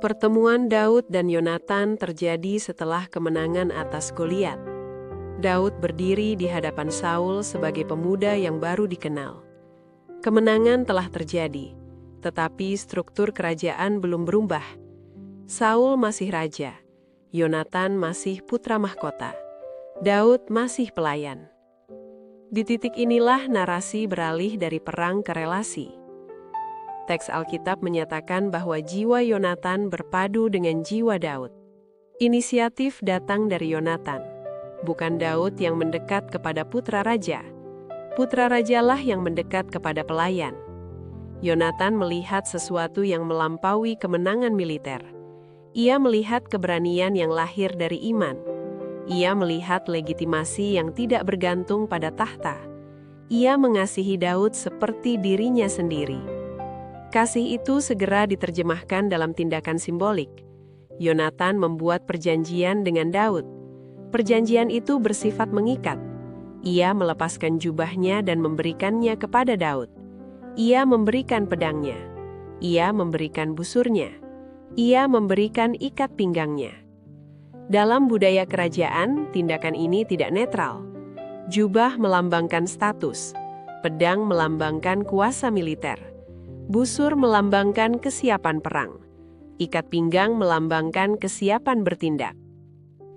Pertemuan Daud dan Yonatan terjadi setelah kemenangan atas Goliat. Daud berdiri di hadapan Saul sebagai pemuda yang baru dikenal. Kemenangan telah terjadi, tetapi struktur kerajaan belum berubah. Saul masih raja, Yonatan masih putra mahkota, Daud masih pelayan. Di titik inilah narasi beralih dari perang ke relasi. Teks Alkitab menyatakan bahwa jiwa Yonatan berpadu dengan jiwa Daud. Inisiatif datang dari Yonatan, bukan Daud yang mendekat kepada putra raja. Putra rajalah yang mendekat kepada pelayan. Yonatan melihat sesuatu yang melampaui kemenangan militer. Ia melihat keberanian yang lahir dari iman. Ia melihat legitimasi yang tidak bergantung pada tahta. Ia mengasihi Daud seperti dirinya sendiri. Kasih itu segera diterjemahkan dalam tindakan simbolik. Yonatan membuat perjanjian dengan Daud. Perjanjian itu bersifat mengikat. Ia melepaskan jubahnya dan memberikannya kepada Daud. Ia memberikan pedangnya. Ia memberikan busurnya. Ia memberikan ikat pinggangnya. Dalam budaya kerajaan, tindakan ini tidak netral. Jubah melambangkan status. Pedang melambangkan kuasa militer. Busur melambangkan kesiapan perang. Ikat pinggang melambangkan kesiapan bertindak.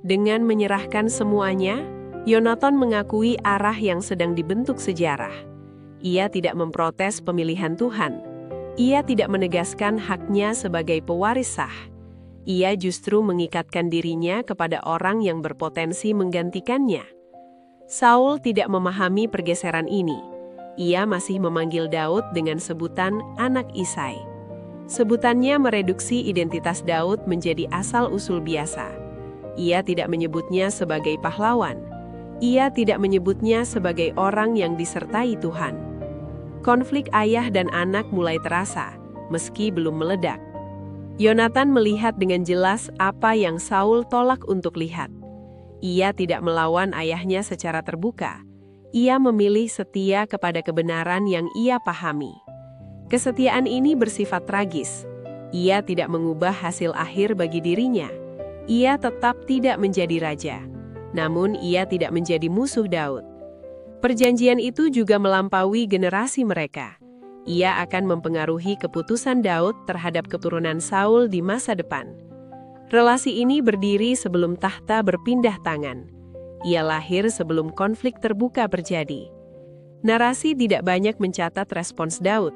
Dengan menyerahkan semuanya, Yonatan mengakui arah yang sedang dibentuk sejarah. Ia tidak memprotes pemilihan Tuhan. Ia tidak menegaskan haknya sebagai pewaris sah. Ia justru mengikatkan dirinya kepada orang yang berpotensi menggantikannya. Saul tidak memahami pergeseran ini. Ia masih memanggil Daud dengan sebutan anak Isai. Sebutannya mereduksi identitas Daud menjadi asal-usul biasa. Ia tidak menyebutnya sebagai pahlawan. Ia tidak menyebutnya sebagai orang yang disertai Tuhan. Konflik ayah dan anak mulai terasa, meski belum meledak. Yonatan melihat dengan jelas apa yang Saul tolak untuk lihat. Ia tidak melawan ayahnya secara terbuka. Ia memilih setia kepada kebenaran yang ia pahami. Kesetiaan ini bersifat tragis. Ia tidak mengubah hasil akhir bagi dirinya. Ia tetap tidak menjadi raja. Namun ia tidak menjadi musuh Daud. Perjanjian itu juga melampaui generasi mereka. Ia akan mempengaruhi keputusan Daud terhadap keturunan Saul di masa depan. Relasi ini berdiri sebelum tahta berpindah tangan. Ia lahir sebelum konflik terbuka terjadi. Narasi tidak banyak mencatat respons Daud.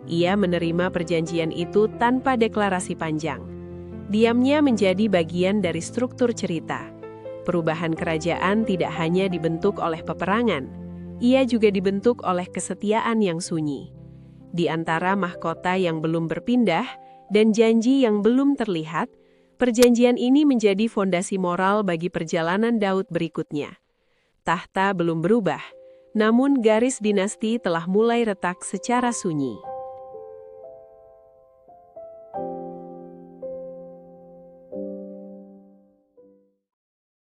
Ia menerima perjanjian itu tanpa deklarasi panjang. Diamnya menjadi bagian dari struktur cerita. Perubahan kerajaan tidak hanya dibentuk oleh peperangan, ia juga dibentuk oleh kesetiaan yang sunyi. Di antara mahkota yang belum berpindah dan janji yang belum terlihat, perjanjian ini menjadi fondasi moral bagi perjalanan Daud berikutnya. Tahta belum berubah, namun garis dinasti telah mulai retak secara sunyi.